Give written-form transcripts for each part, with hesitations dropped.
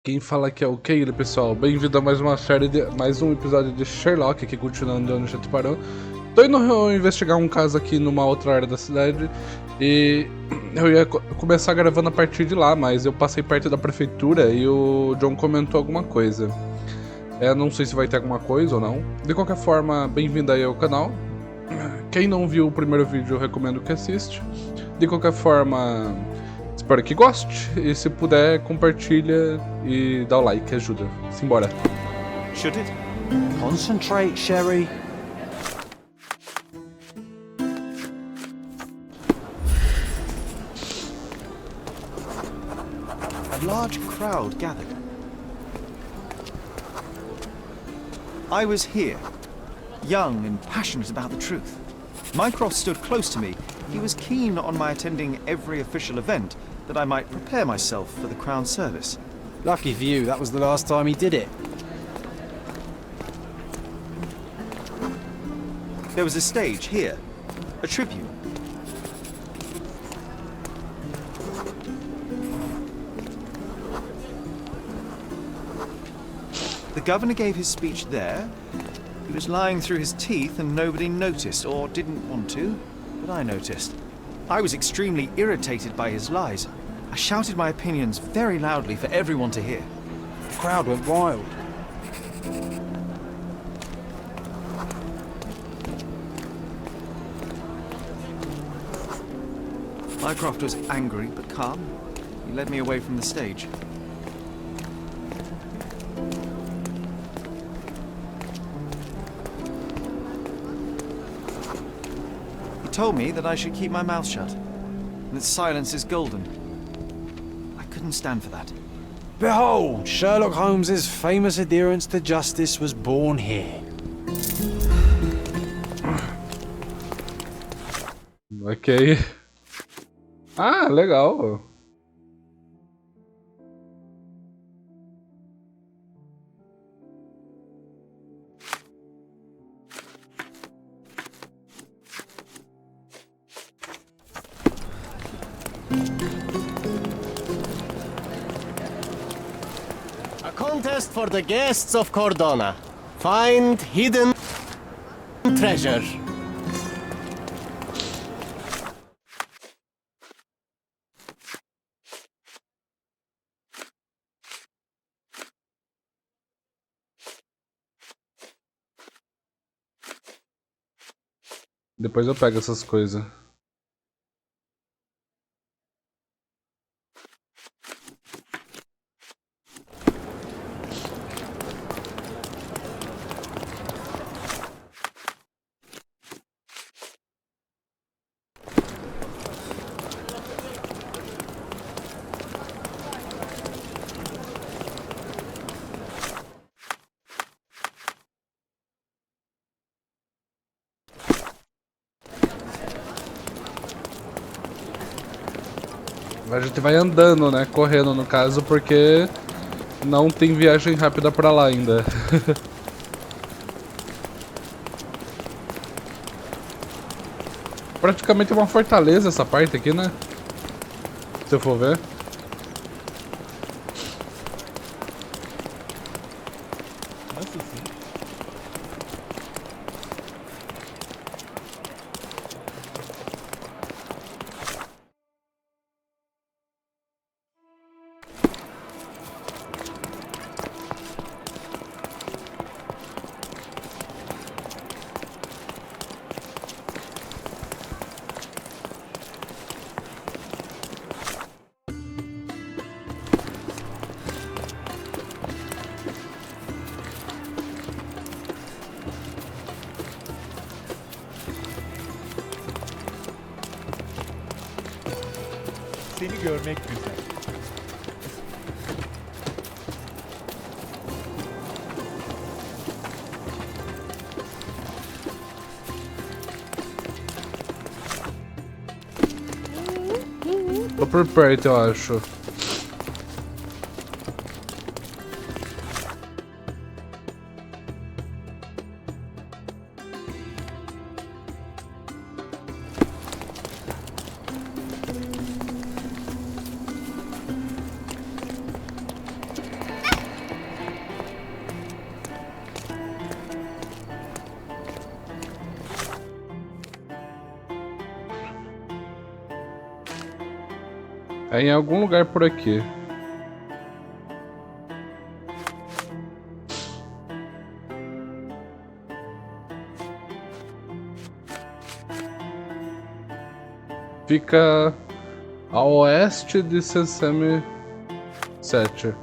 Quem fala aqui é o Keila, pessoal. Bem-vindo a mais uma série mais um episódio de Sherlock, aqui continuando onde a gente parou. Tô indo investigar um caso aqui numa outra área da cidade e eu ia começar gravando a partir de lá, mas eu passei perto da prefeitura e o John comentou alguma coisa. Não sei se vai ter alguma coisa ou não. De qualquer forma, bem-vindo aí ao canal. Quem não viu o primeiro vídeo, eu recomendo que assiste. De qualquer forma, espero que goste. E se puder, compartilha e dá o like, ajuda. Simbora. Should it? Concentrate, Sherry. A large crowd gathered. I was here, young and passionate about the truth. Mycroft stood close to me. He was keen on my attending every official event, that I might prepare myself for the Crown service. Lucky for you, that was the last time he did it. There was a stage here, a tribune. The governor gave his speech there. He was lying through his teeth and nobody noticed, or didn't want to, but I noticed. I was extremely irritated by his lies. I shouted my opinions very loudly for everyone to hear. The crowd went wild. Mycroft was angry but calm. He led me away from the stage. He told me that I should keep my mouth shut, and that silence is golden. I couldn't stand for that. Behold, Sherlock Holmes's famous adherence to justice was born here. Ok. Ah, legal. A contest for the guests of Cordona. Find hidden treasure. Depois eu pego essas coisas. A gente vai andando, né? Correndo no caso, porque não tem viagem rápida pra lá ainda. Praticamente é uma fortaleza essa parte aqui, né? Se eu for ver. Seni görmek güzel. Tô por perto, eu acho. É em algum lugar por aqui. Fica a oeste de Sesame 7.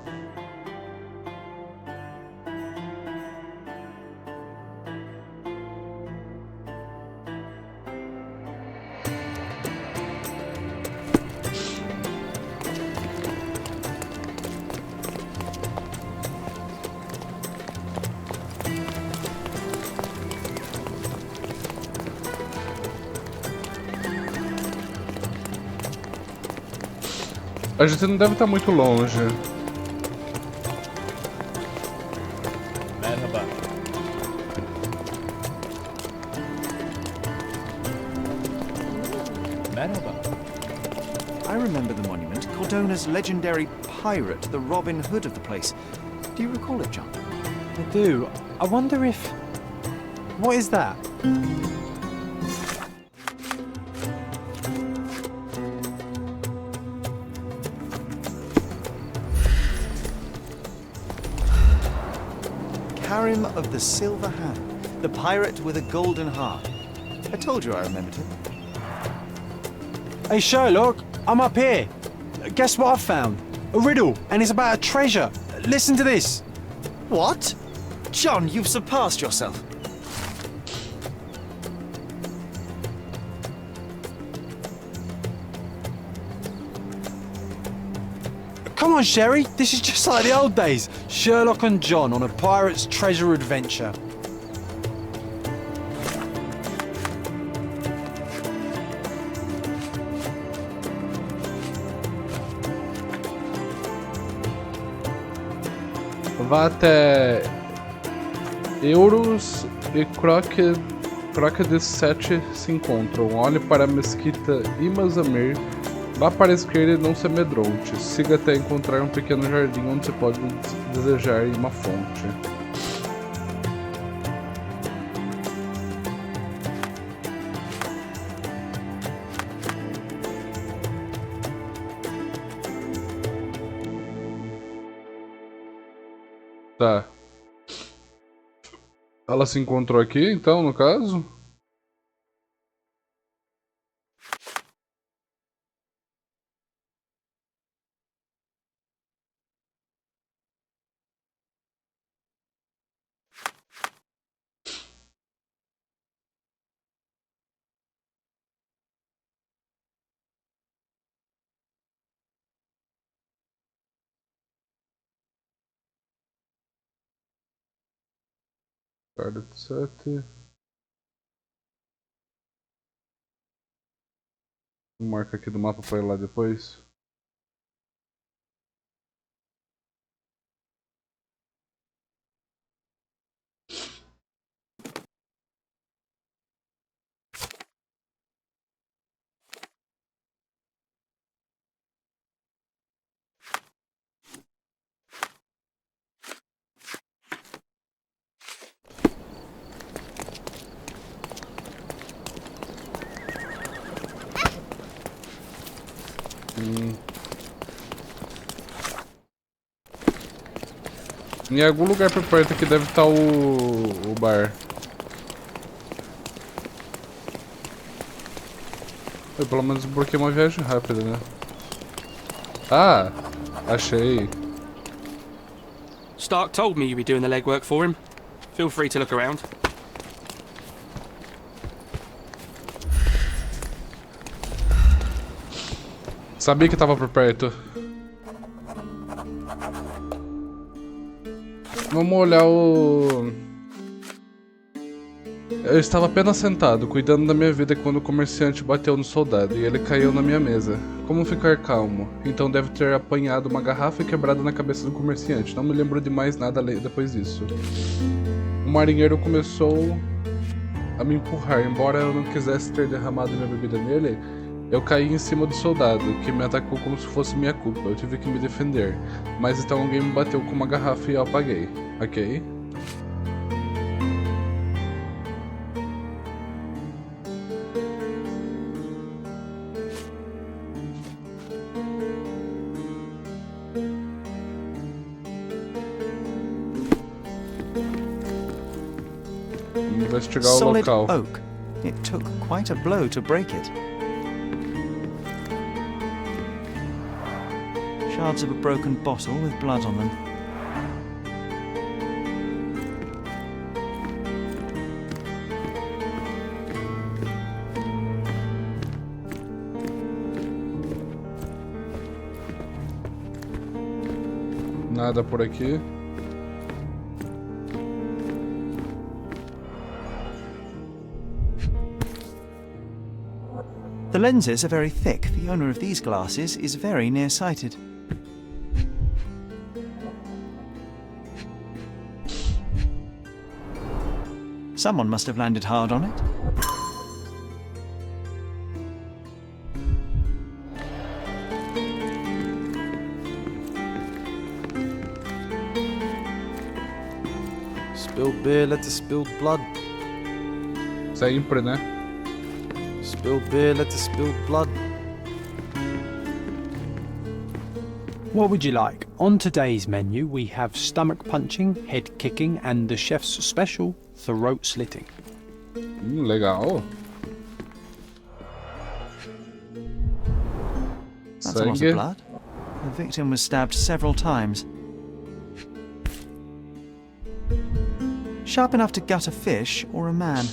A gente não deve estar muito longe. Merhaba. Merhaba. I remember the monument, Cordona's legendary pirate, the Robin Hood of the place. Do you recall it, John? I do. I wonder if... What is that? Karim of the Silver Hand, the pirate with a golden heart. I told you I remembered him. Hey, Sherlock, I'm up here. Guess what I've found? A riddle, and it's about a treasure. Listen to this. What? John, you've surpassed yourself. Come on, Sherry. This is just like the old days. Sherlock and John on a pirate's treasure adventure. Vá até Euros e Croque de Sete se encontram. Olhe para a mesquita Imazamir. Vá para a esquerda e não se amedronte. Siga até encontrar um pequeno jardim onde você pode desejar uma fonte. Tá. Ela se encontrou aqui, então, no caso? Guarda de 7. Marca aqui do mapa para ir lá depois. Em algum lugar por perto aqui deve estar o bar. Eu pelo menos bloqueei uma viagem rápida, né? Ah! Achei. Stark told me you'd be doing the legwork for him. Feel free to look around. Sabia que tava por perto. Vamos olhar o... Eu estava apenas sentado, cuidando da minha vida quando o comerciante bateu no soldado e ele caiu na minha mesa. Como ficar calmo? Então deve ter apanhado uma garrafa e quebrado na cabeça do comerciante. Não me lembro de mais nada depois disso. O marinheiro começou a me empurrar. Embora eu não quisesse ter derramado minha bebida nele, eu caí em cima do soldado, que me atacou como se fosse minha culpa. Eu tive que me defender. Mas então alguém me bateu com uma garrafa e eu apaguei. Ok? Investigar o Solid local. oak. It took quite a blow to break it. Shards of a broken bottle with blood on them. Nada por aqui. The lenses are very thick. The owner of these glasses is very nearsighted. Someone must have landed hard on it. Spilled beer led to spilled blood. Sempre, né? Spilled beer led to spilled blood. What would you like? On today's menu, we have stomach punching, head kicking, and the chef's special, throat slitting. Legal. That's a lot of blood. The victim was stabbed several times. Sharp enough to gut a fish or a man.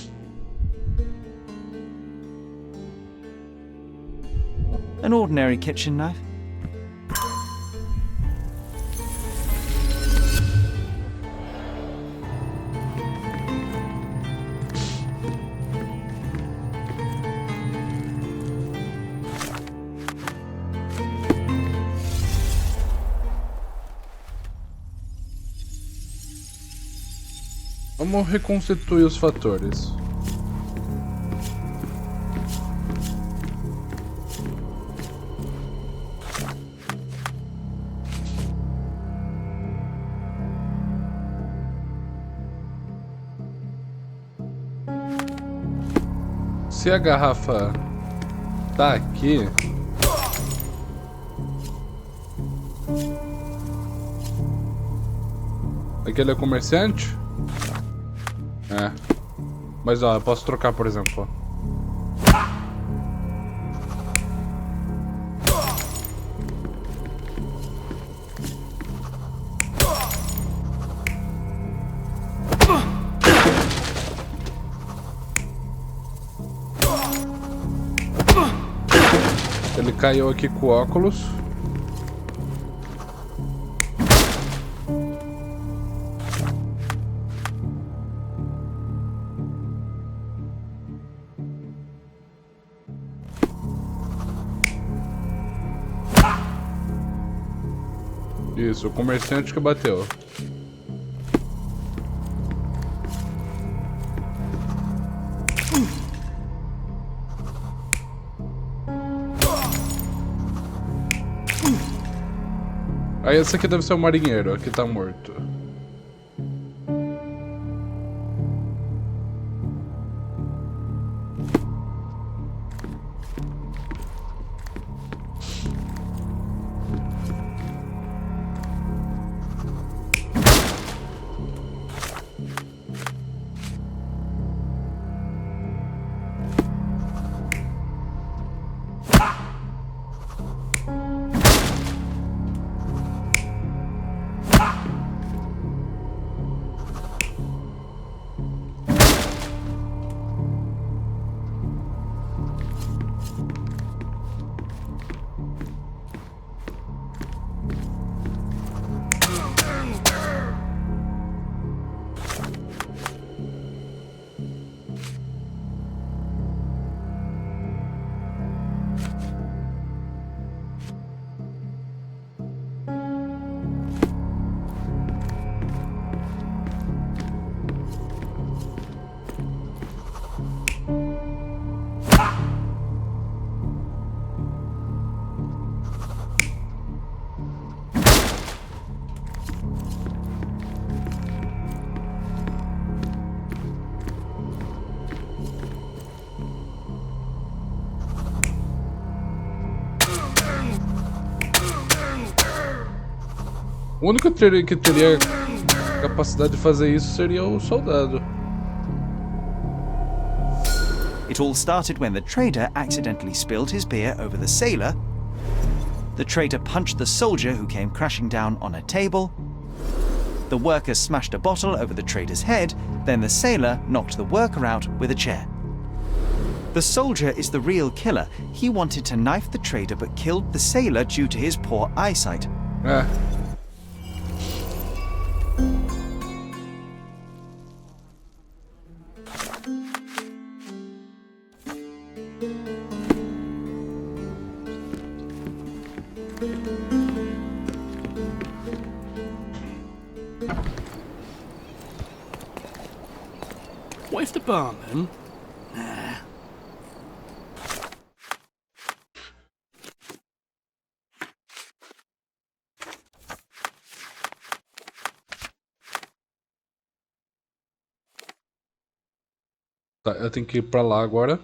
An ordinary kitchen knife. Vamos reconstituir os fatores. Se a garrafa tá aqui, aquele é comerciante? É. Mas ó, eu posso trocar, por exemplo, ó. Ele caiu aqui com óculos. Isso, o comerciante que bateu. Aí esse aqui deve ser o marinheiro, aqui tá morto. O único que teria capacidade de fazer isso seria o soldado. It all started when the trader accidentally spilled his beer over the sailor. The traitor punched the soldier who came crashing down on a table. The worker smashed a bottle over the trader's head, then the sailor knocked the worker out with a chair. The soldier is the real killer. He wanted to knife the trader but killed the sailor due to his poor eyesight. É. What if the barman... Tá, eu tenho que ir pra lá agora.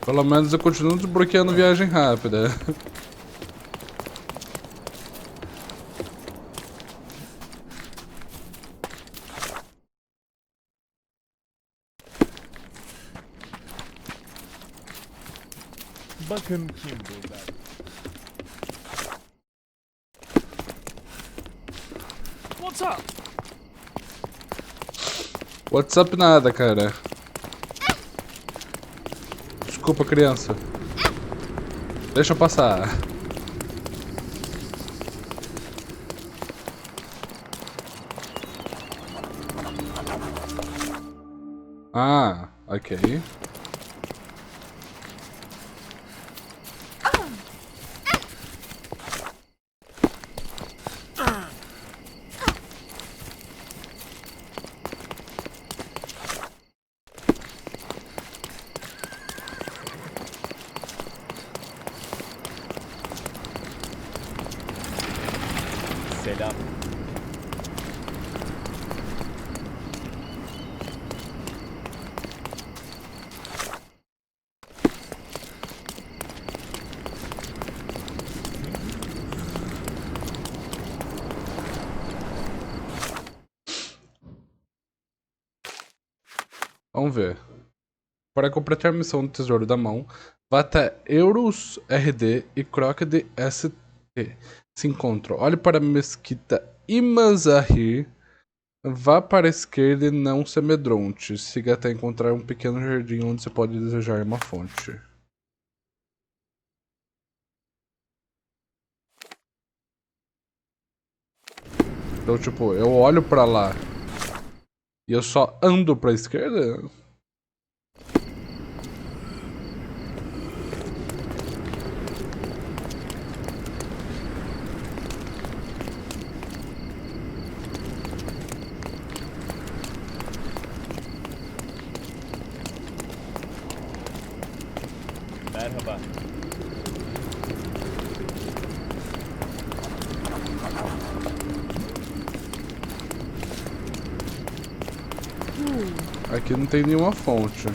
Pelo menos eu continuo desbloqueando viagem rápida. Bakın kim burada? What's up? What's up nada, cara. Desculpa, criança. Deixa eu passar. Ah, ok. Selam. Vamos ver. Para completar a missão do Tesouro da Mão, vá até Euros RD e Croque ST. Se encontram. Olhe para a Mesquita Imazahir. Vá para a esquerda e não se amedronte. Siga até encontrar um pequeno jardim onde você pode desejar uma fonte. Então, tipo, eu olho pra lá e eu só ando pra esquerda? Merhaba. Aqui não tem nenhuma fonte.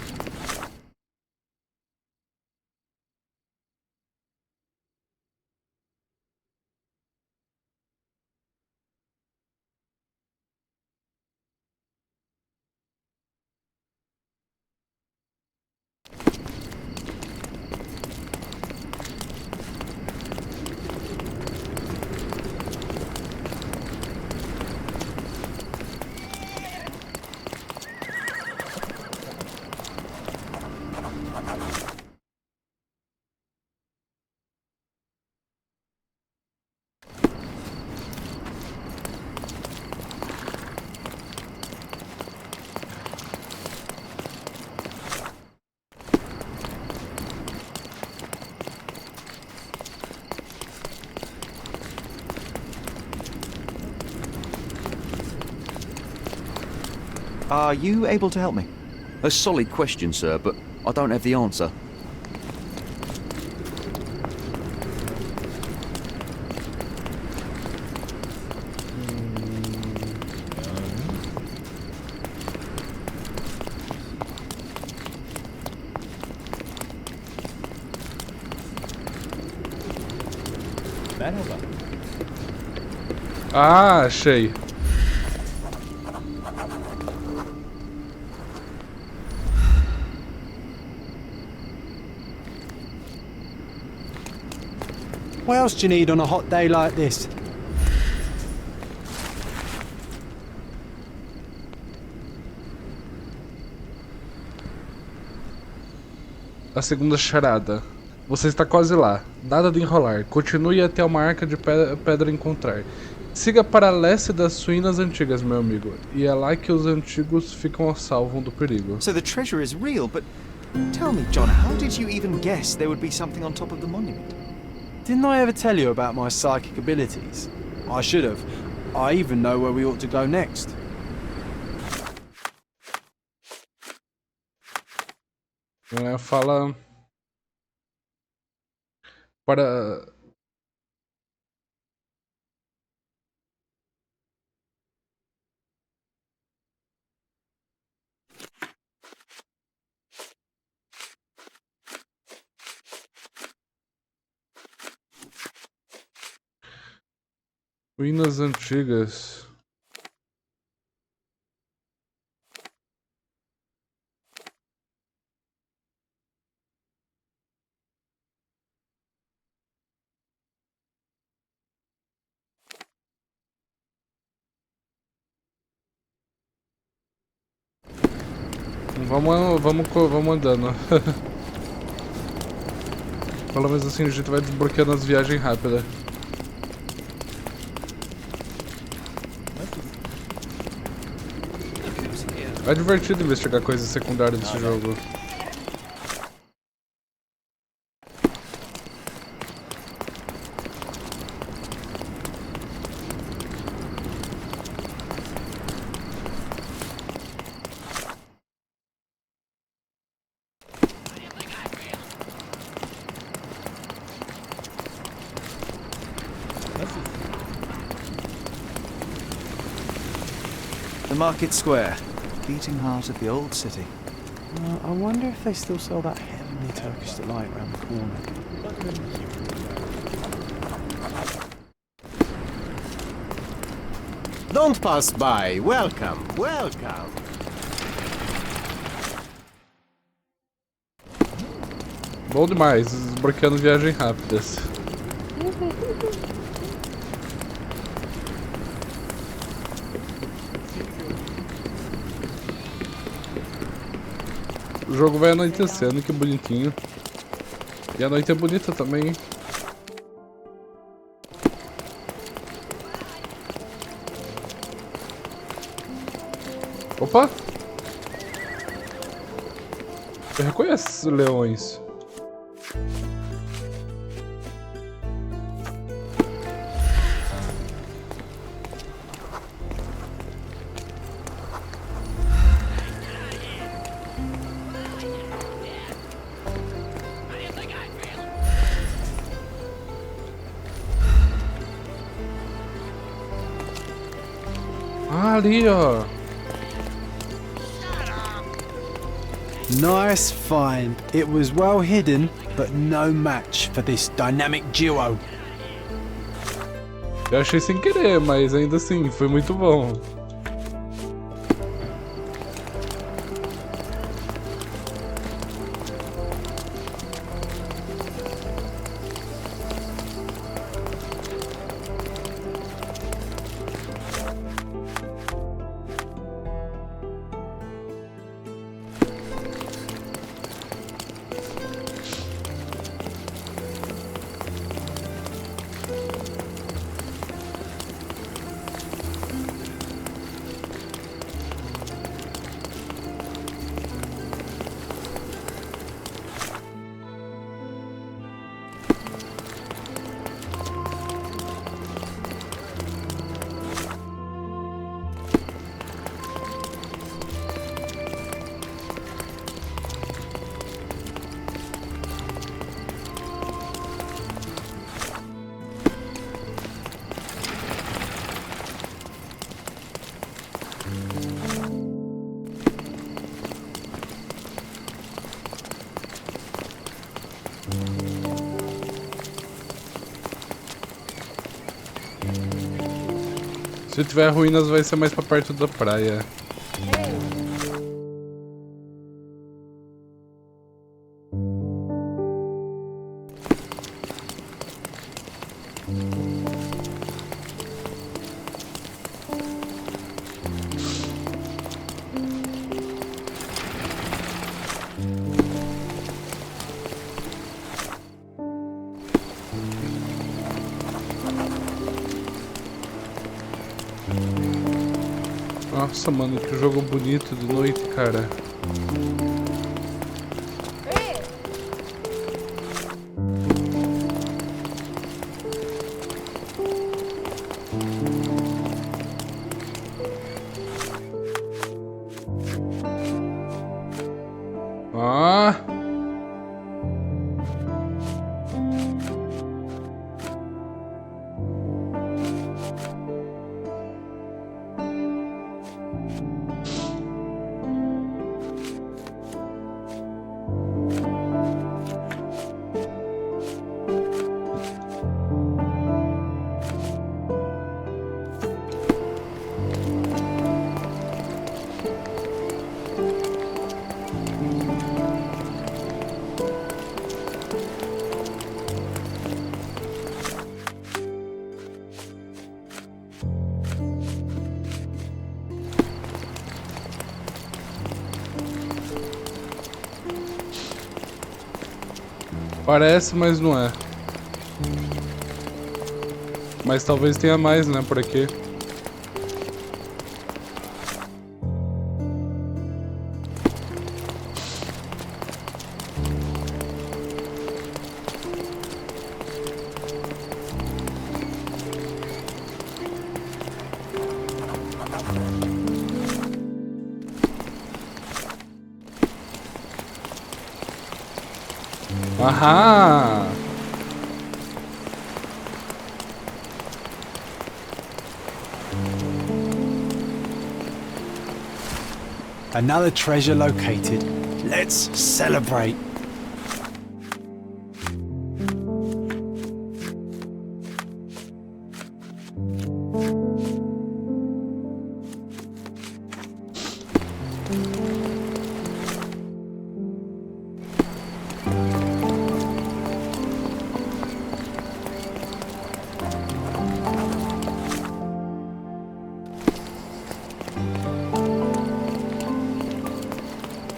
Are you able to help me? A solid question, sir, but I don't have the answer. Merhaba. Ah, achei. What else do you need on a hot day like this? A segunda charada. Você está quase lá. Nada de enrolar. Continue até uma arca de pedra encontrar. Siga para leste das ruínas antigas, meu amigo. E é lá que os antigos ficam a salvo do perigo. So the treasure is real, but tell me, John, how did you even guess there would be something on top of the monument? Didn't I ever tell you about my psychic abilities? I should have. I even know where we ought to go next. Fala para ruínas antigas. Vamos andando. Pelo menos assim a gente vai desbloqueando as viagens rápidas. É divertido investigar coisas secundárias desse jogo. The Market Square, beating heart of the old city. I wonder if they still sell that heavenly Turkish delight around the corner. Don't pass by. Welcome, welcome. Bom demais, desbloqueando viagens rápidas. O jogo vai anoitecendo, que bonitinho. E a noite é bonita também, hein? Opa! Eu reconheço esses leões. Ah, ali, ó. Nice find. It was well hidden, but no match for this dynamic duo. Eu achei sem querer, mas ainda assim, foi muito bom. Se tiver ruínas, vai ser mais pra perto da praia. Nossa, mano, que jogo bonito de noite, cara. Ah! Parece, mas não é. Mas talvez tenha mais, né, por aqui. Aham! Another treasure located. Let's celebrate.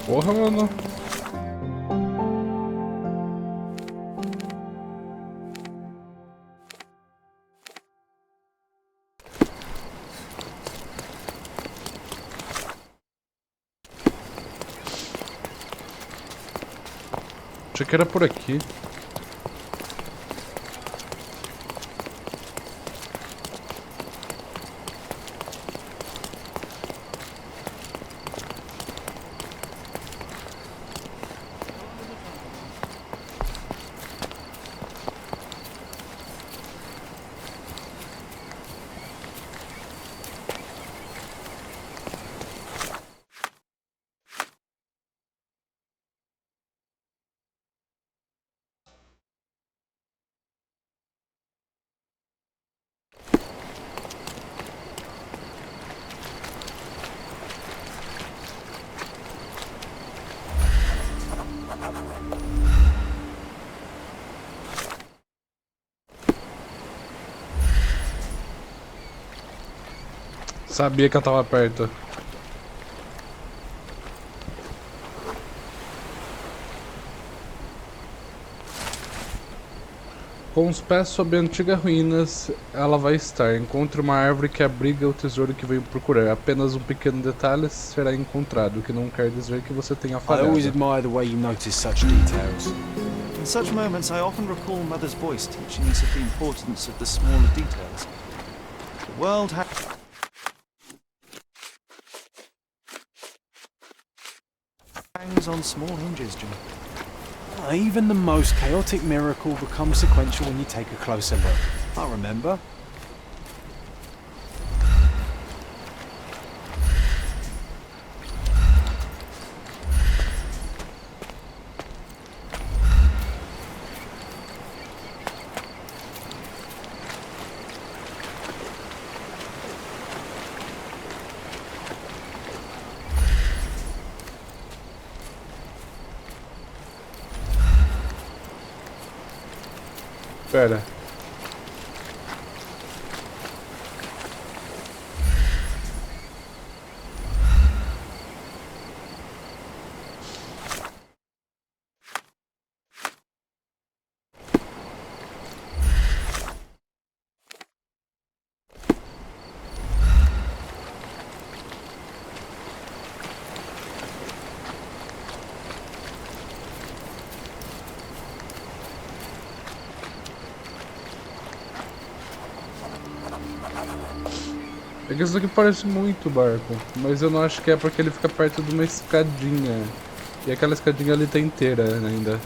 Porra, mano. Achei que era por aqui. Sabia que eu tava perto. Com os pés sob antigas ruínas, ela vai estar. Encontre uma árvore que abriga o tesouro que veio procurar. Apenas um pequeno detalhe será encontrado, o que não quer dizer que você tenha I falhado. always admire the way you notice such details. In such moments, I often recall Mother's voice teaching us of the importance of the smaller details. The world hangs on small hinges, John. Even the most chaotic miracle becomes sequential when you take a closer look. I remember. Pera. É que isso aqui parece muito barco, mas eu não acho que é porque ele fica perto de uma escadinha. E aquela escadinha ali tá inteira ainda.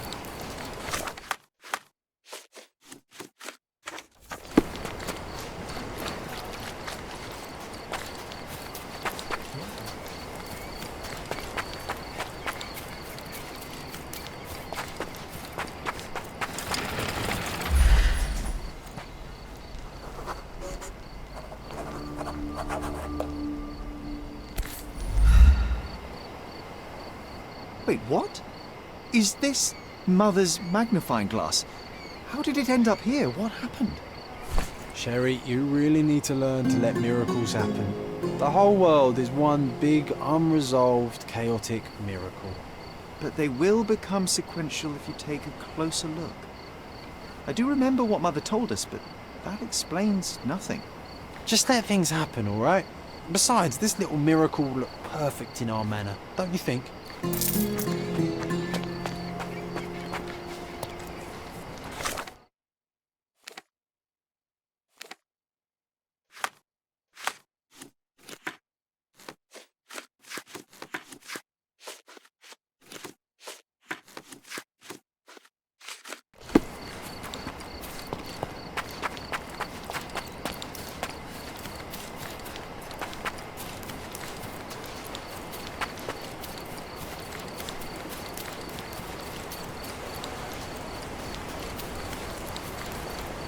Wait, what? Is this Mother's magnifying glass? How did it end up here? What happened? Sherry, you really need to learn to let miracles happen. The whole world is one big, unresolved, chaotic miracle. But they will become sequential if you take a closer look. I do remember what Mother told us, but that explains nothing. Just let things happen, alright? Besides, this little miracle will look perfect in our manor, don't you think?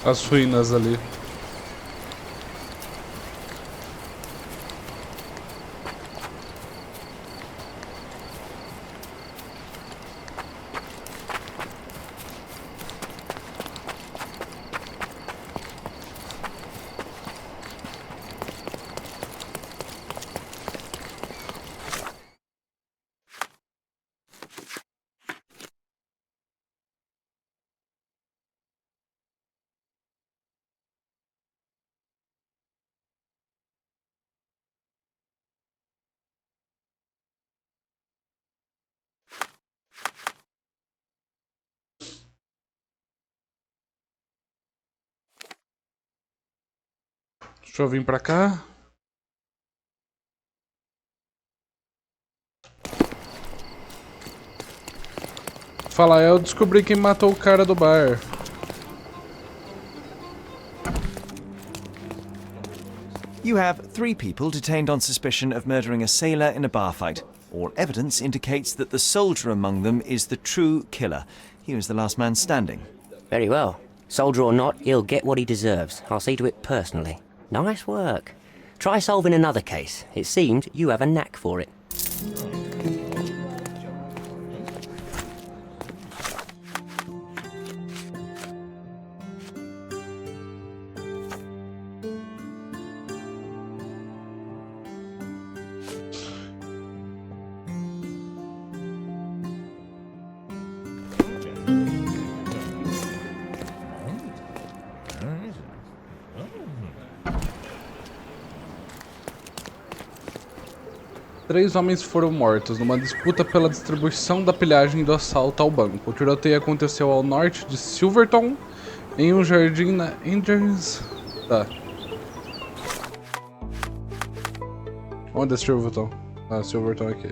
As ruínas ali. Deixa eu vir pra cá. Fala, eu descobri quem matou o cara do bar. You have 3 people detained on suspicion of murdering a sailor in a bar fight. All evidence indicates that the soldier among them is the true killer. He was the last man standing. Very well. Soldier or not, he'll get what he deserves. I'll see to it personally. Nice work. Try solving another case. It seemed you have a knack for it. Três homens foram mortos numa disputa pela distribuição da pilhagem do assalto ao banco. O tiroteio aconteceu ao norte de Silverton, em um jardim na Indians. Tá. Onde é Silverton? Ah, Silverton aqui.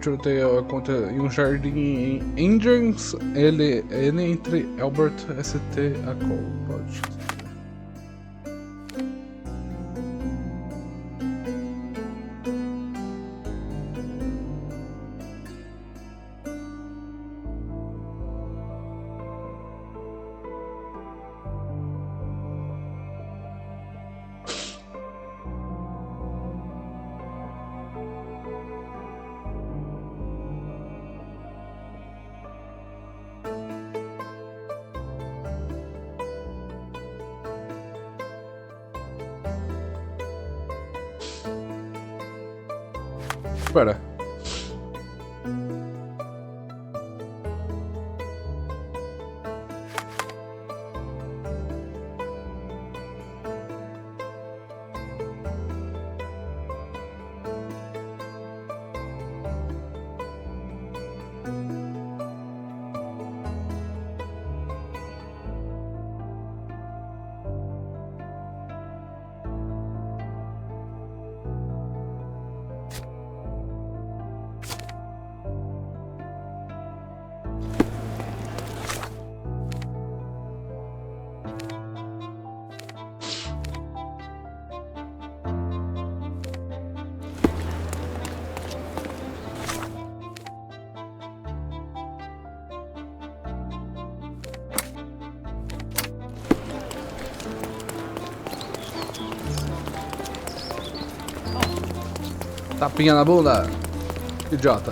Tiroteio aconteceu em um jardim em Indians, ele entre Albert St. a College. espera. Tapinha na bunda, idiota.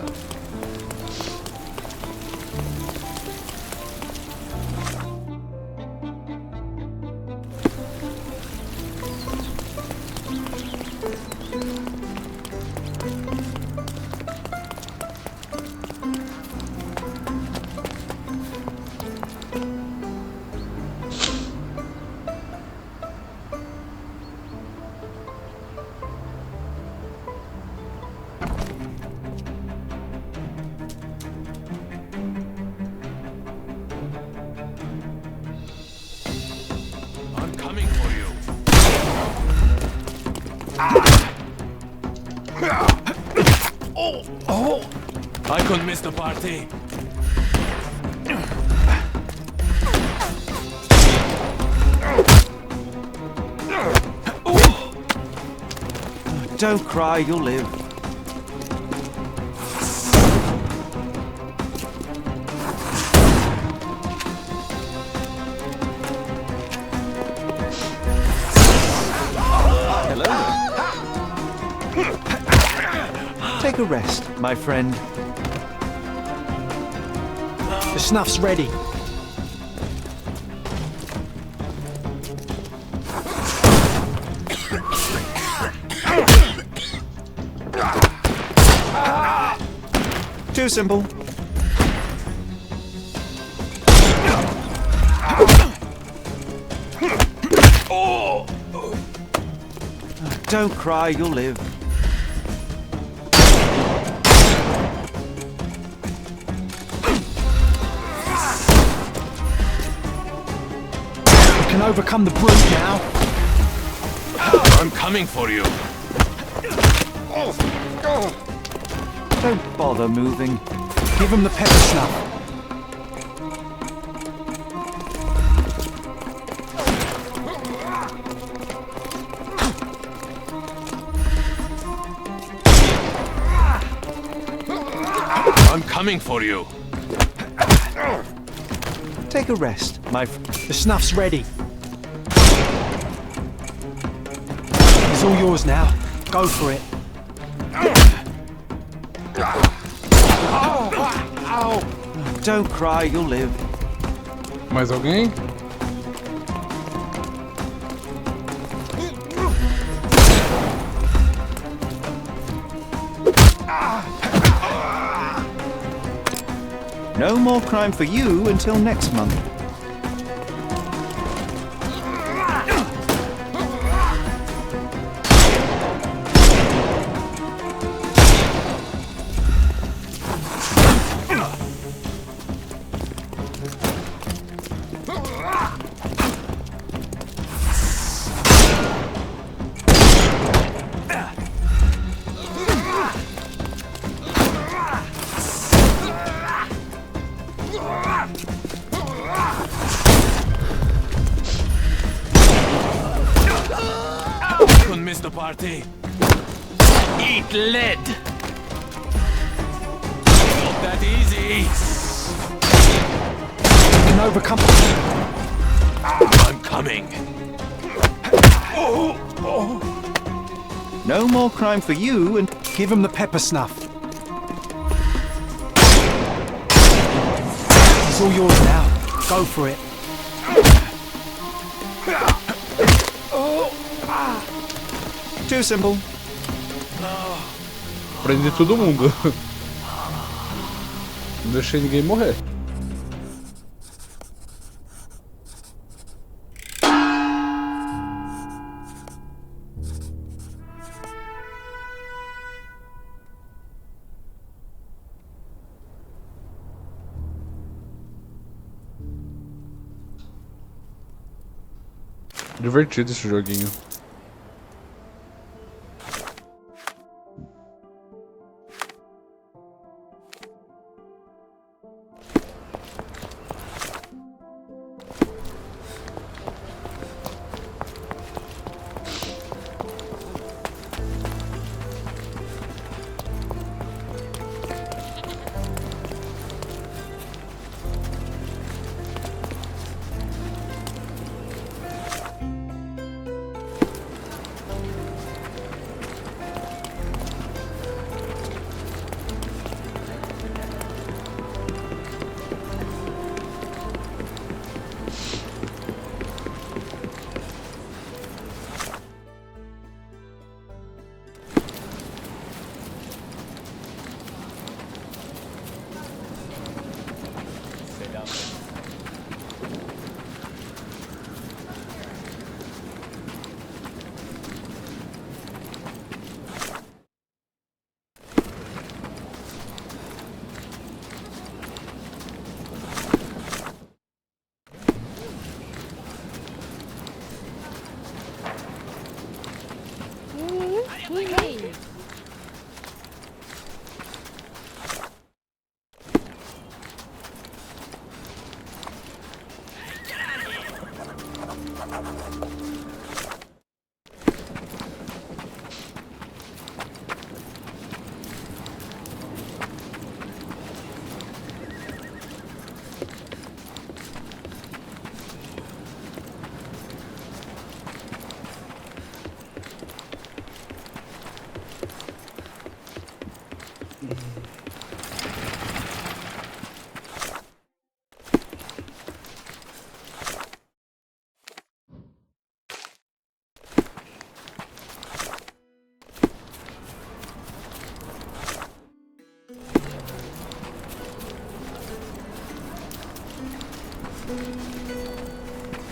I couldn't miss the party. Don't cry, you'll live. Take a rest, my friend. The snuff's ready. Too simple. Don't cry, you'll live. We can overcome the brute now. I'm coming for you. Don't bother moving. Give him the pepper snuff. I'm coming for you. Take a rest, my The snuff's ready. It's all yours now. Go for it. Don't cry, you'll live. Mais alguém? No more crime for you until next month. Couldn't miss the party. Eat lead. Not that easy. We can overcome. I'm coming. No more crime for you and Give him the pepper snuff. It's all yours now. Go for it. too simple. Prende todo mundo. Não deixei ninguém morrer. Divertido esse joguinho. Selam. Hey.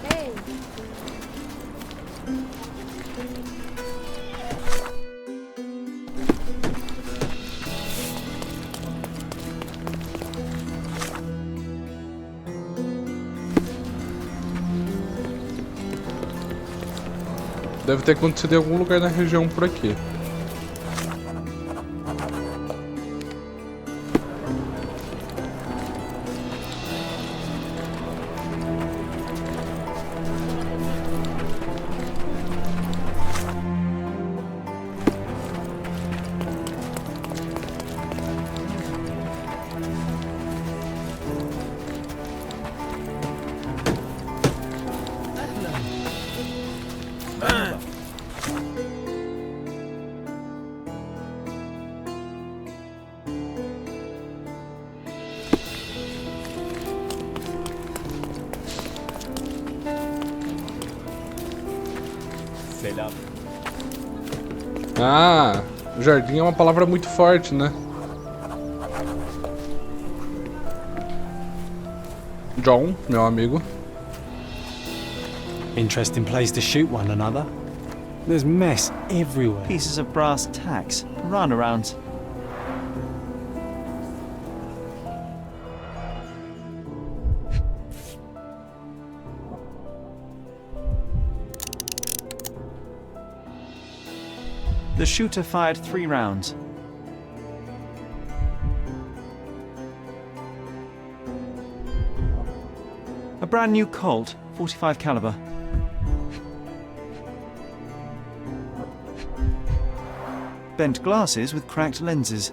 Hey. Deve ter acontecido em algum lugar na região por aqui. Selam. Ah, jardim é uma palavra muito forte, né? John, meu amigo. Interesting place to shoot one another. There's mess everywhere. Pieces of brass tacks, runarounds. The shooter fired 3 rounds. A brand new Colt, 45 caliber. Bent glasses with cracked lenses.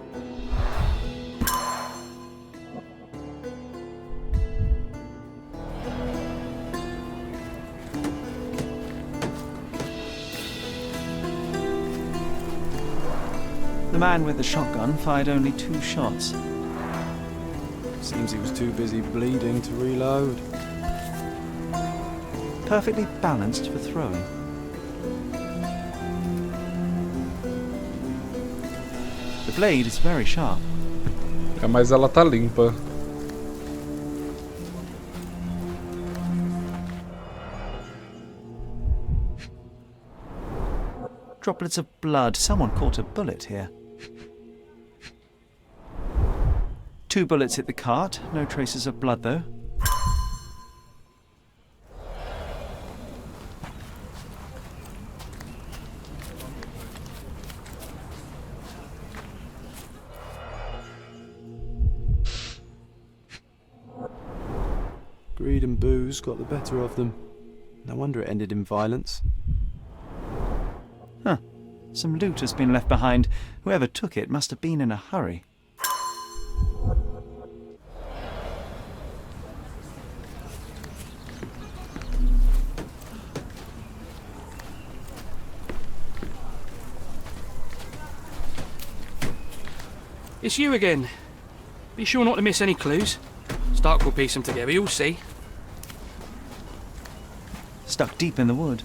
The man with the shotgun fired only 2 shots. Seems he was too busy bleeding to reload. Perfectly balanced for throwing. The blade is very sharp. É, mas ela tá limpa. Droplets of blood. Someone caught a bullet here. 2 bullets hit the cart. No traces of blood, though. Greed and booze got the better of them. No wonder it ended in violence. Huh. Some loot has been left behind. Whoever took it must have been in a hurry. It's you again. Be sure not to miss any clues. Stark will piece them together, you'll see. Stuck deep in the wood.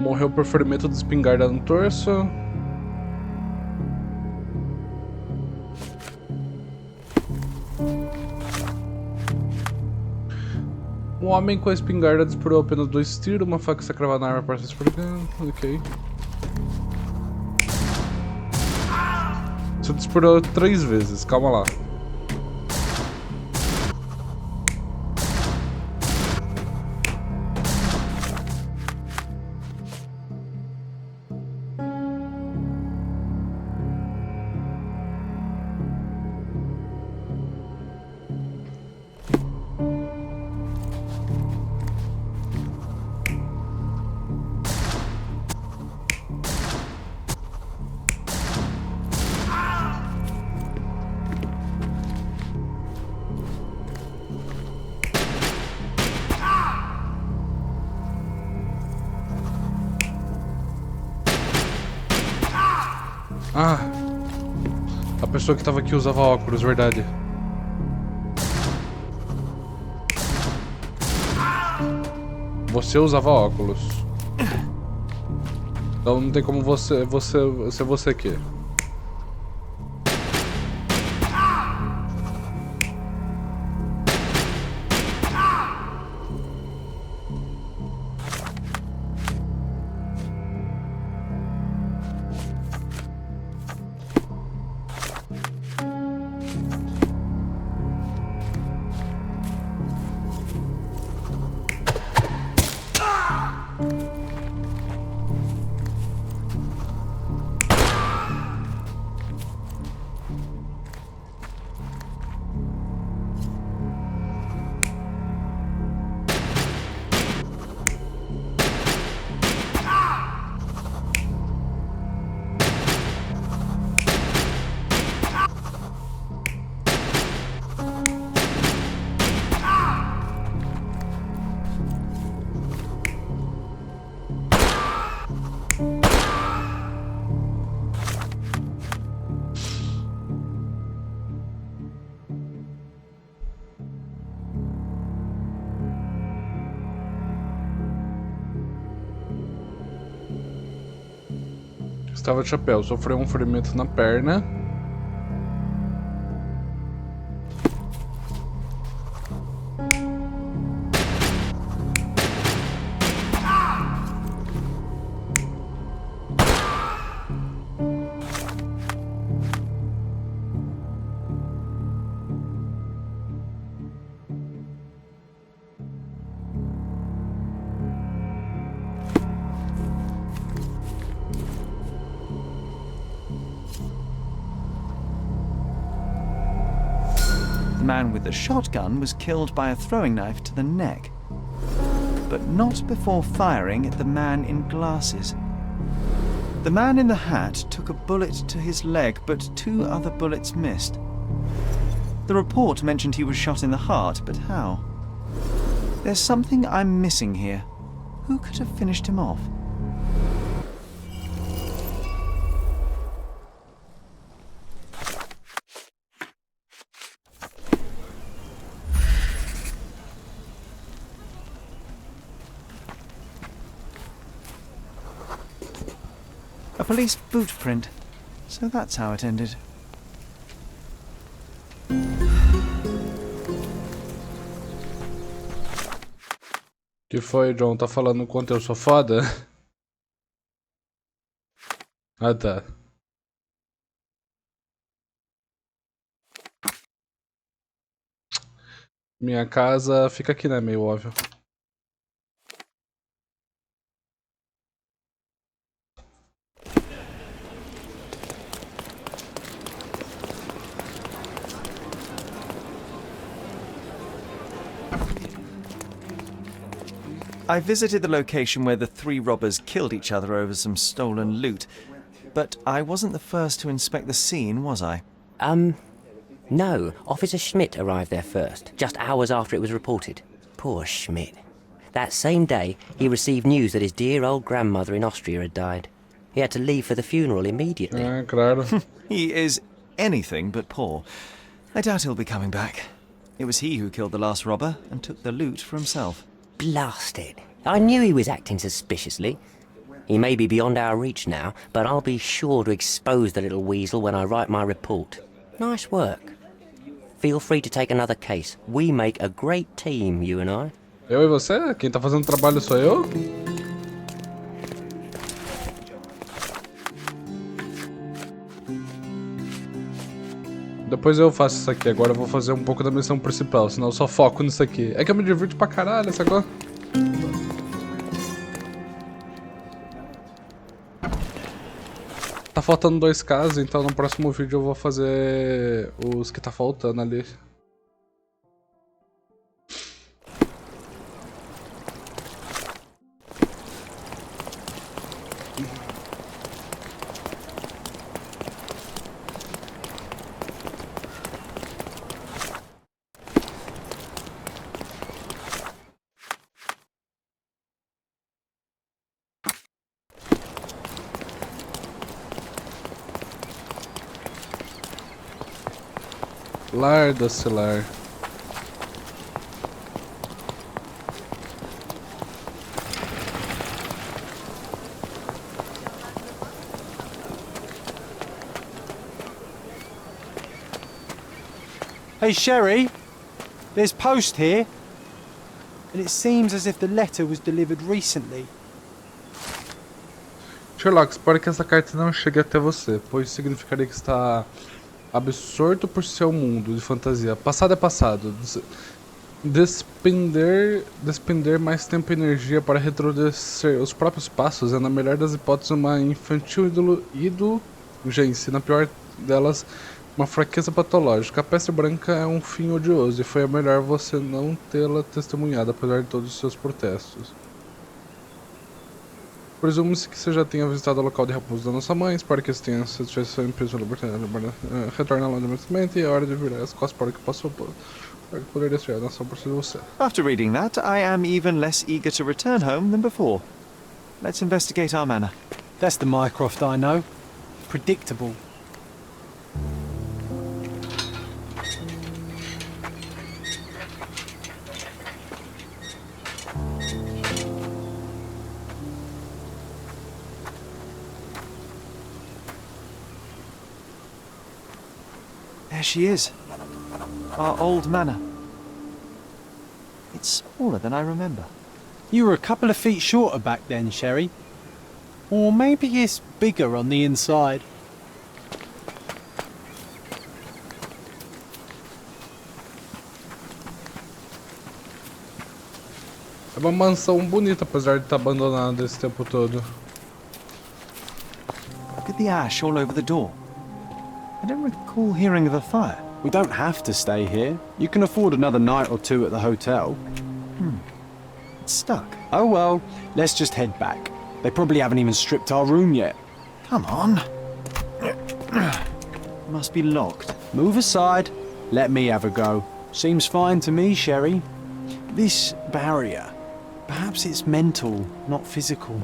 Morreu por ferimento de espingarda no torso. Um homem com a espingarda disparou apenas 2 tiros, uma faca está cravada na arma para se esfregando. Ok. Você disparou 3 vezes, calma lá. Ah, a pessoa que tava aqui usava óculos, verdade. Você usava óculos. Então não tem como ser você aqui. Estava de chapéu, sofreu um ferimento na perna. The man with the shotgun was killed by a throwing knife to the neck, but not before firing at the man in glasses. The man in the hat took a bullet to his leg, but 2 other bullets missed. The report mentioned he was shot in the heart, but how? There's something I'm missing here. Who could have finished him off? A police footprint. So that's how it ended. Que foi, John? Tá falando quanto eu sou foda? Ah, tá. Minha casa fica aqui, né? Meio óbvio. I visited the location where the three robbers killed each other over some stolen loot, but I wasn't the first to inspect the scene, was I? No. Officer Schmidt arrived there first, just hours after it was reported. Poor Schmidt. That same day, he received news that his dear old grandmother in Austria had died. He had to leave for the funeral immediately. Claro. He is anything but poor. I doubt he'll be coming back. It was he who killed the last robber and took the loot for himself. Blast it. I knew he was acting suspiciously. He may be beyond our reach now, but I'll be sure to expose the little weasel when I write my report. Nice work. Feel free to take another case. We make a great team, you and I. Eu e você? Quem tá fazendo o trabalho sou eu? Depois eu faço isso aqui, agora eu vou fazer um pouco da missão principal, senão eu só foco nisso aqui. É que eu me divirto pra caralho, sacou? Tá faltando 2 casos, então no próximo vídeo eu vou fazer os que tá faltando ali. Lar do celular. Hey, Sherry, there's post here, and it seems as if the letter was delivered recently. Sherlock, espero que essa carta não chegue até você, pois significaria que está absorto por seu mundo de fantasia. Passado é passado. Despender mais tempo e energia para retroceder os próprios passos é, na melhor das hipóteses, uma infantil indulgência, na pior delas, uma fraqueza patológica. A peste branca é um fim odioso e foi melhor você não tê-la testemunhado, apesar de todos os seus protestos. Presume-se que você já tenha visitado o local de repouso da nossa mãe, espero que você tenha satisfeito em pela oportunidade. Retorna lá imediatamente e é hora de virar as costas para que possa poder destruir a nação por cima de você. After reading that, I am even less eager to return home than before. Let's investigate our manor. That's the Mycroft I know. Predictable. There she is. Our old manor. It's smaller than I remember. You were a couple of feet shorter back then, Sherry. Or maybe it's bigger on the inside. É uma mansão bonita, apesar de estar abandonada esse tempo todo. Look at the ash all over the door. I don't recall hearing of a fire. We don't have to stay here. You can afford another night or two at the hotel. It's stuck. Oh well, let's just head back. They probably haven't even stripped our room yet. Come on. Must be locked. Move aside. Let me have a go. Seems fine to me, Sherry. This barrier, perhaps it's mental, not physical.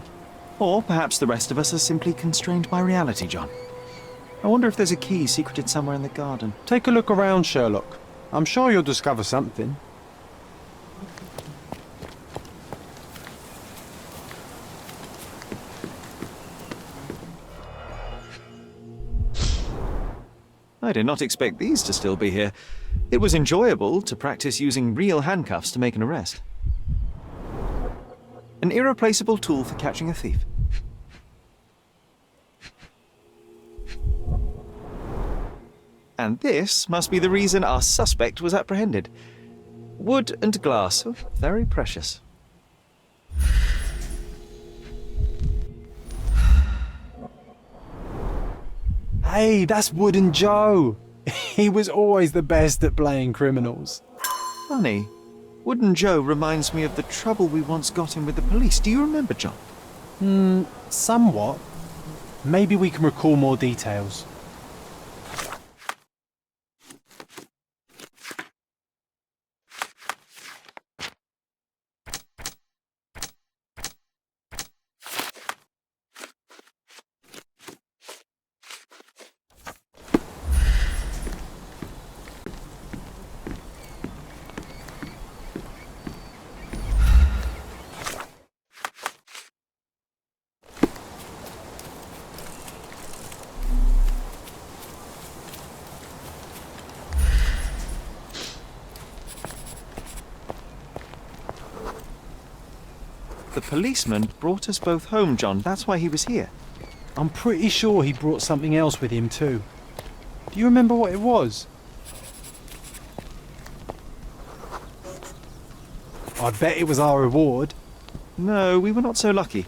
Or perhaps the rest of us are simply constrained by reality, John. I wonder if there's a key secreted somewhere in the garden. Take a look around, Sherlock. I'm sure you'll discover something. I did not expect these to still be here. It was enjoyable to practice using real handcuffs to make an arrest. An irreplaceable tool for catching a thief. And this must be the reason our suspect was apprehended. Wood and glass, oh, very precious. Hey, that's Wooden Joe. He was always the best at playing criminals. Funny, Wooden Joe reminds me of the trouble we once got in with the police. Do you remember, John? Somewhat. Maybe we can recall more details. The policeman brought us both home, John. That's why he was here. I'm pretty sure he brought something else with him too. Do you remember what it was? I bet it was our reward. No, we were not so lucky.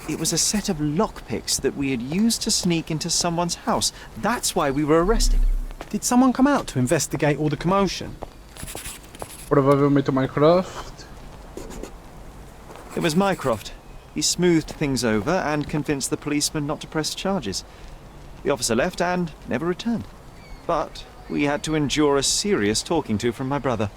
It was a set of lockpicks that we had used to sneak into someone's house. That's why we were arrested. Did someone come out to investigate all the commotion? Provavelmente o Minecraft. It was Mycroft. He smoothed things over and convinced the policeman not to press charges. The officer left and never returned. But we had to endure a serious talking to from my brother.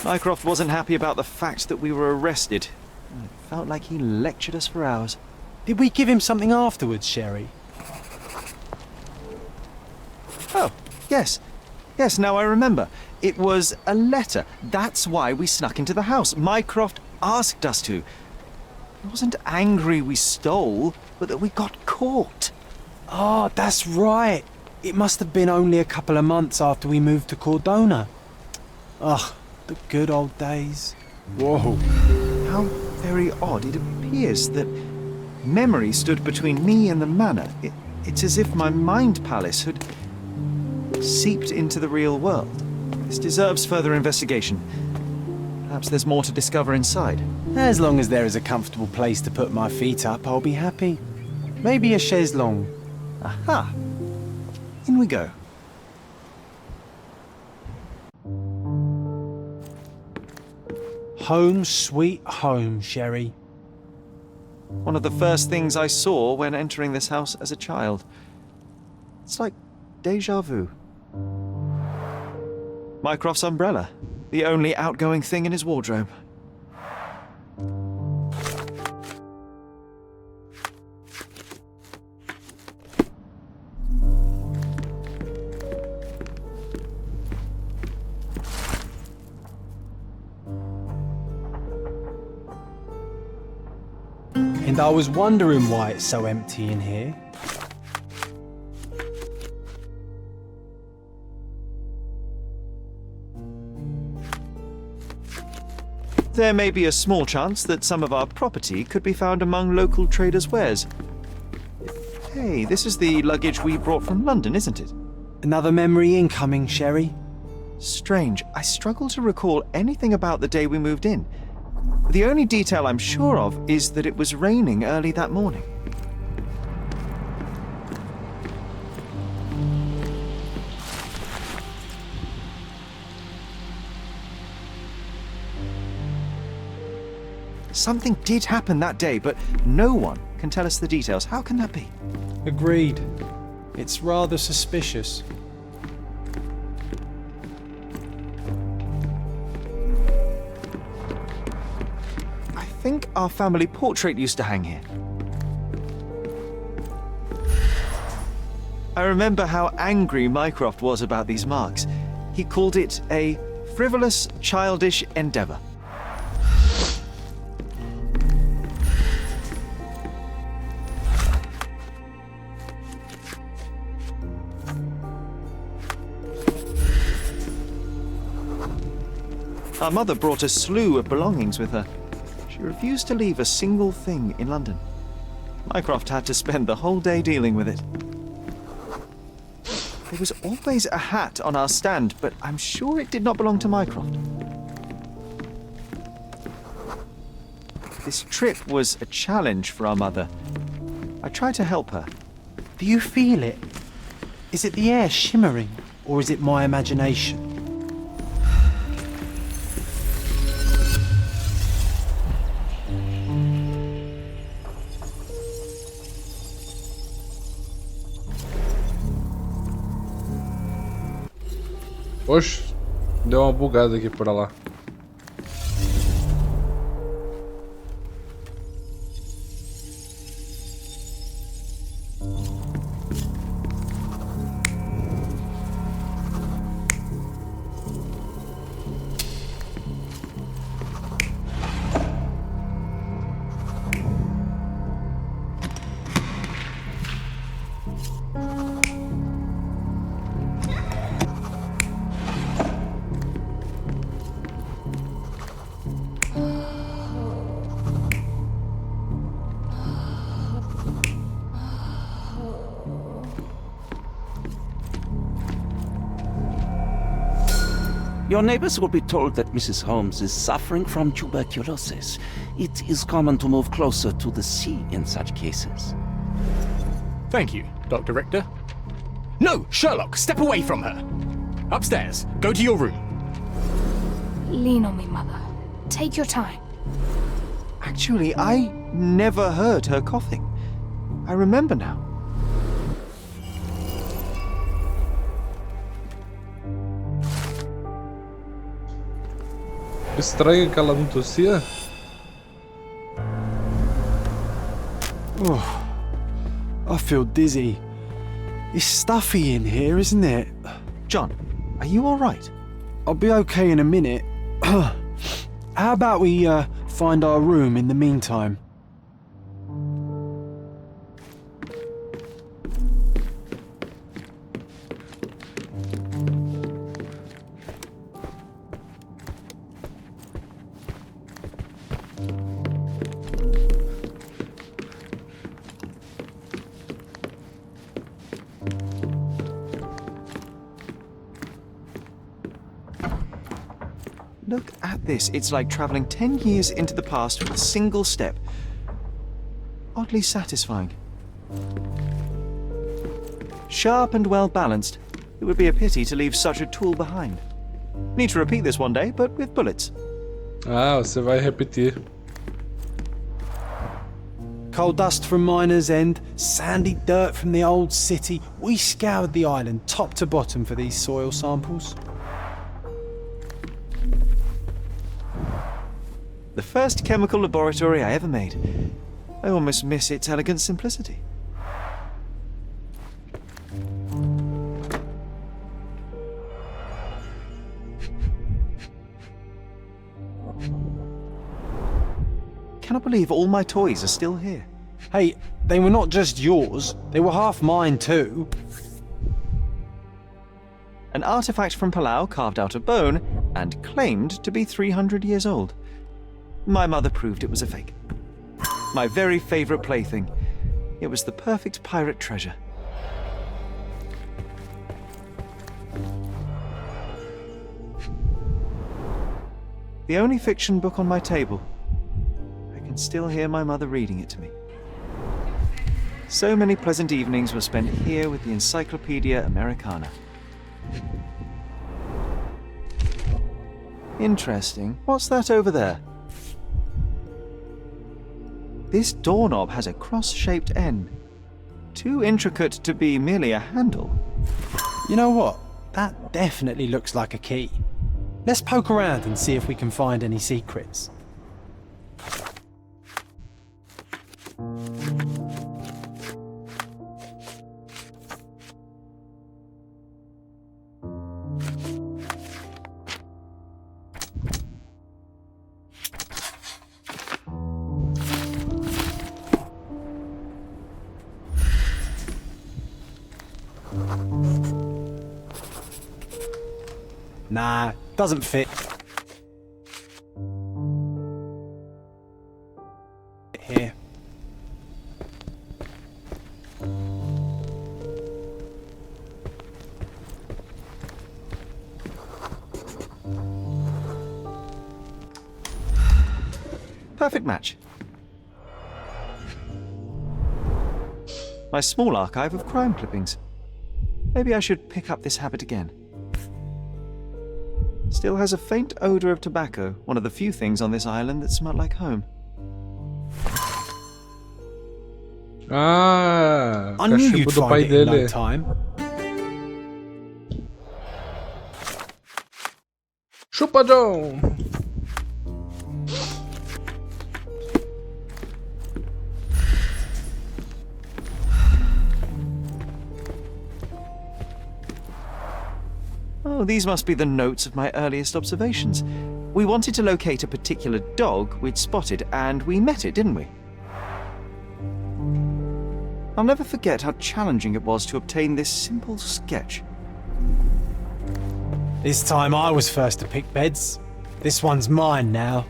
Mycroft wasn't happy about the fact that we were arrested. It felt like he lectured us for hours. Did we give him something afterwards, Sherry? Oh, yes. Yes, now I remember. It was a letter. That's why we snuck into the house. Mycroft asked us to. He wasn't angry we stole, but that we got caught. Oh, that's right. It must have been only a couple of months after we moved to Cordona. Ugh, the good old days. Whoa. How very odd it appears that memory stood between me and the manor. It's as if my mind palace had seeped into the real world. This deserves further investigation. Perhaps there's more to discover inside. As long as there is a comfortable place to put my feet up, I'll be happy. Maybe a chaise longue. Aha! In we go. Home sweet home, Sherry. One of the first things I saw when entering this house as a child. It's like déjà vu. Mycroft's umbrella, the only outgoing thing in his wardrobe. And I was wondering why it's so empty in here. There may be a small chance that some of our property could be found among local traders' wares. Hey, this is the luggage we brought from London, isn't it? Another memory incoming, Sherry. Strange. I struggle to recall anything about the day we moved in. The only detail I'm sure of is that it was raining early that morning. Something did happen that day, but no one can tell us the details. How can that be? Agreed. It's rather suspicious. I think our family portrait used to hang here. I remember how angry Mycroft was about these marks. He called it a frivolous, childish endeavor. Our mother brought a slew of belongings with her. She refused to leave a single thing in London. Mycroft had to spend the whole day dealing with it. There was always a hat on our stand, but I'm sure it did not belong to Mycroft. This trip was a challenge for our mother. I tried to help her. Do you feel it? Is it the air shimmering, or is it my imagination? Oxe, deu uma bugada aqui pra lá. Your neighbors will be told that Mrs. Holmes is suffering from tuberculosis. It is common to move closer to the sea in such cases. Thank you, Dr. Richter. No, Sherlock, step away from her. Upstairs, go to your room. Lean on me, Mother. Take your time. Actually, I never heard her coughing. I remember now. Estranho que ela não tossia. Oh, I feel dizzy. It's stuffy in here, isn't it? John, are you all right? I'll be okay in a minute. How about we find our room in the meantime? Look at this. It's like traveling 10 years into the past with a single step. Oddly satisfying. Sharp and well balanced. It would be a pity to leave such a tool behind. Need to repeat this one day, but with bullets. Ah, você vai repetir. Coal dust from Miner's End, sandy dirt from the old city. We scoured the island top to bottom for these soil samples. The first chemical laboratory I ever made. I almost miss its elegant simplicity. Cannot believe all my toys are still here. Hey, they were not just yours, they were half mine too. An artifact from Palau carved out of bone and claimed to be 300 years old. My mother proved it was a fake. My very favorite plaything. It was the perfect pirate treasure. The only fiction book on my table. I can still hear my mother reading it to me. So many pleasant evenings were spent here with the Encyclopedia Americana. Interesting. What's that over there? This doorknob has a cross-shaped end. Too intricate to be merely a handle. You know what? That definitely looks like a key. Let's poke around and see if we can find any secrets. Nah, doesn't fit here. Perfect match. My small archive of crime clippings. Maybe I should pick up this habit again. Still has a faint odour of tobacco, one of the few things on this island that smell like home. Ah, I knew you'd cachimbo do find pai it in no dele. time. Chupa, John! Oh, these must be the notes of my earliest observations. We wanted to locate a particular dog we'd spotted, and we met it, didn't we? I'll never forget how challenging it was to obtain this simple sketch. This time I was first to pick beds. This one's mine now.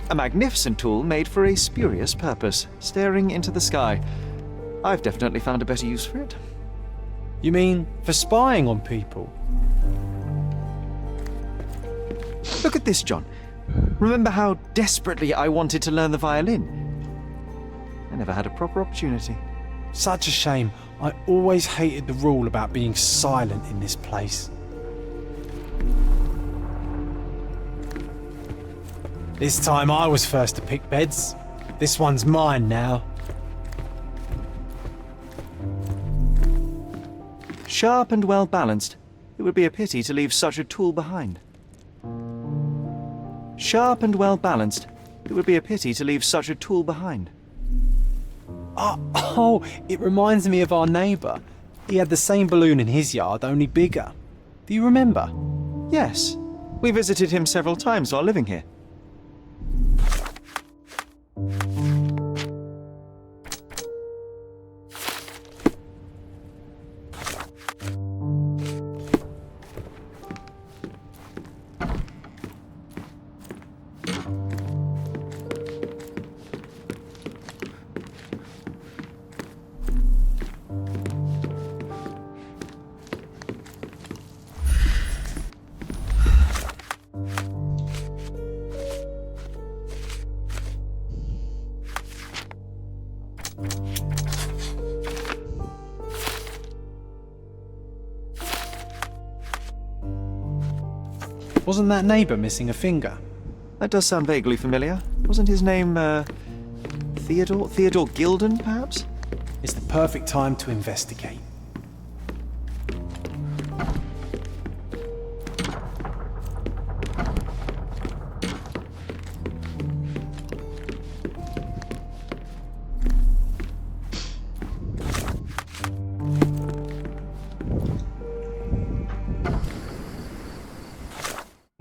A magnificent tool made for a spurious purpose, staring into the sky. I've definitely found a better use for it. You mean for spying on people? Look at this, John. Remember how desperately I wanted to learn the violin? I never had a proper opportunity. Such a shame. I always hated the rule about being silent in this place. This time I was first to pick beds. This one's mine now. Sharp and well balanced. It would be a pity to leave such a tool behind. Sharp and well balanced. It would be a pity to leave such a tool behind. Oh, it reminds me of our neighbour. He had the same balloon in his yard, only bigger. Do you remember? Yes. We visited him several times while living here. Wasn't that neighbour missing a finger? That does sound vaguely familiar. Wasn't his name, Theodore? Theodore Gilden, perhaps? It's the perfect time to investigate.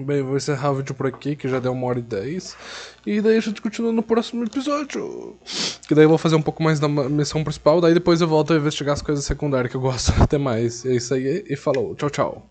Bem, vou encerrar o vídeo por aqui, que já deu 1h10. E daí a gente continua no próximo episódio. Que daí eu vou fazer um pouco mais da missão principal, daí depois eu volto a investigar as coisas secundárias que eu gosto. Até mais. É isso aí e falou. Tchau, tchau.